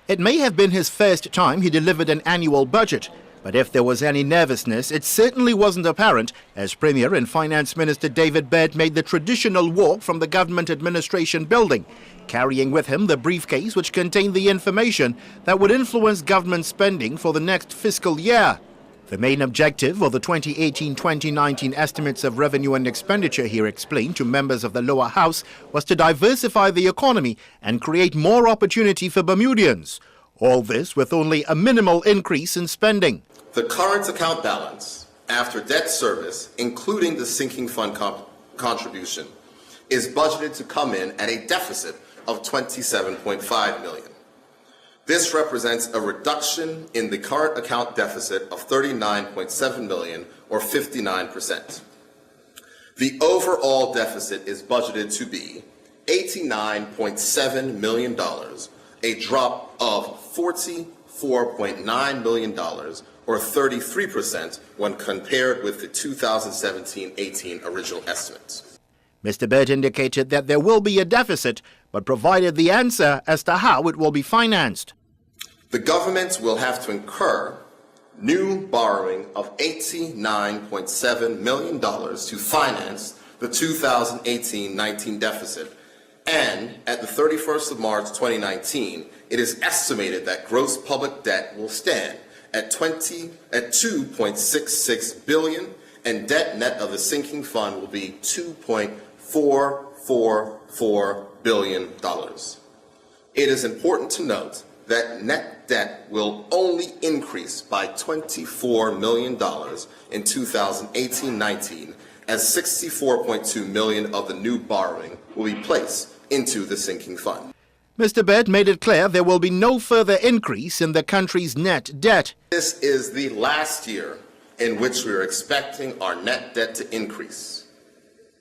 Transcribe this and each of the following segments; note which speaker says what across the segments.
Speaker 1: It may have been his first time he delivered an annual budget, but if there was any nervousness, it certainly wasn't apparent as Premier and Finance Minister David Burt made the traditional walk from the government administration building, carrying with him the briefcase which contained the information that would influence government spending for the next fiscal year. The main objective of the 2018-2019 estimates of revenue and expenditure, he explained to members of the lower house, was to diversify the economy and create more opportunity for Bermudians. All this with only a minimal increase in spending.
Speaker 2: The current account balance after debt service, including the sinking fund contribution, is budgeted to come in at a deficit of $27.5 million. This represents a reduction in the current account deficit of $39.7 million, or 59%. The overall deficit is budgeted to be $89.7 million, a drop of $44.9 million, or 33% when compared with the 2017-18 original estimates.
Speaker 1: Mr. Burt indicated that there will be a deficit, but provided the answer as to how it will be financed.
Speaker 2: The government will have to incur new borrowing of $89.7 million to finance the 2018-19 deficit, and at the 31st of March 2019, it is estimated that gross public debt will stand at $2.66 billion, and debt net of the sinking fund will be $2.444 billion. It is important to note that net debt will only increase by $24 million in 2018-19, as $64.2 million of the new borrowing will be placed into the sinking fund.
Speaker 1: Mr. Burt made it clear there will be no further increase in the country's net debt.
Speaker 2: This is the last year in which we are expecting our net debt to increase.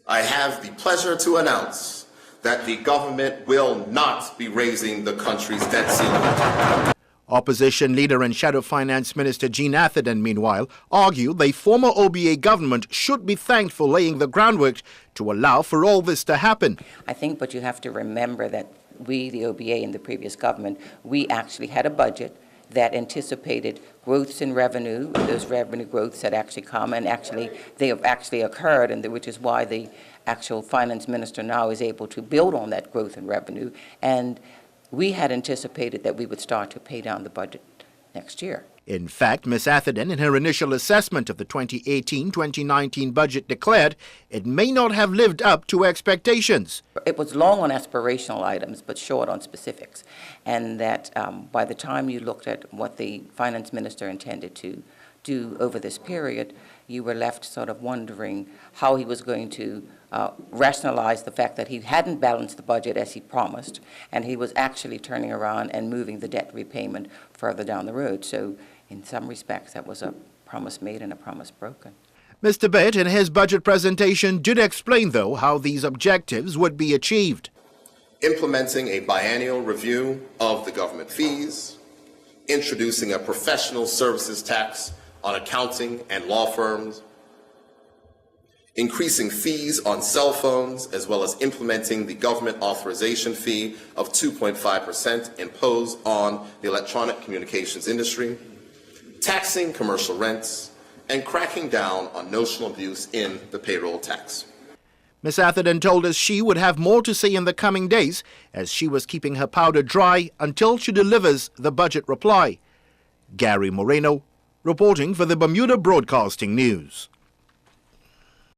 Speaker 2: I have the pleasure to announce that the government will not be raising the country's debt ceiling.
Speaker 1: Opposition Leader and Shadow Finance Minister Jeanne Atherden, meanwhile, argued the former OBA government should be thanked for laying the groundwork to allow for all this to happen.
Speaker 3: I think, but you have to remember that we, the OBA and the previous government, we actually had a budget that anticipated growths in revenue. Those revenue growths had actually come, and actually they have actually occurred, and which is why the actual finance minister now is able to build on that growth in revenue. And we had anticipated that we would start to pay down the budget next year.
Speaker 1: In fact, Ms. Atherden, in her initial assessment of the 2018-2019 budget, declared it may not have lived up to expectations.
Speaker 3: It was long on aspirational items, but short on specifics. And that by the time you looked at what the finance minister intended to do over this period, you were left sort of wondering how he was going to rationalize the fact that he hadn't balanced the budget as he promised, and he was actually turning around and moving the debt repayment further down the road. So in some respects, that was a promise made and a promise broken.
Speaker 1: Mr. Burt, in his budget presentation, did explain, though, how these objectives would be achieved.
Speaker 2: Implementing a biennial review of the government fees, introducing a professional services tax on accounting and law firms, increasing fees on cell phones, as well as implementing the government authorization fee of 2.5% imposed on the electronic communications industry, taxing commercial rents, and cracking down on notional abuse in the payroll tax.
Speaker 1: Ms. Atherden told us she would have more to say in the coming days, as she was keeping her powder dry until she delivers the budget reply. Gary Moreno, reporting for the Bermuda Broadcasting News.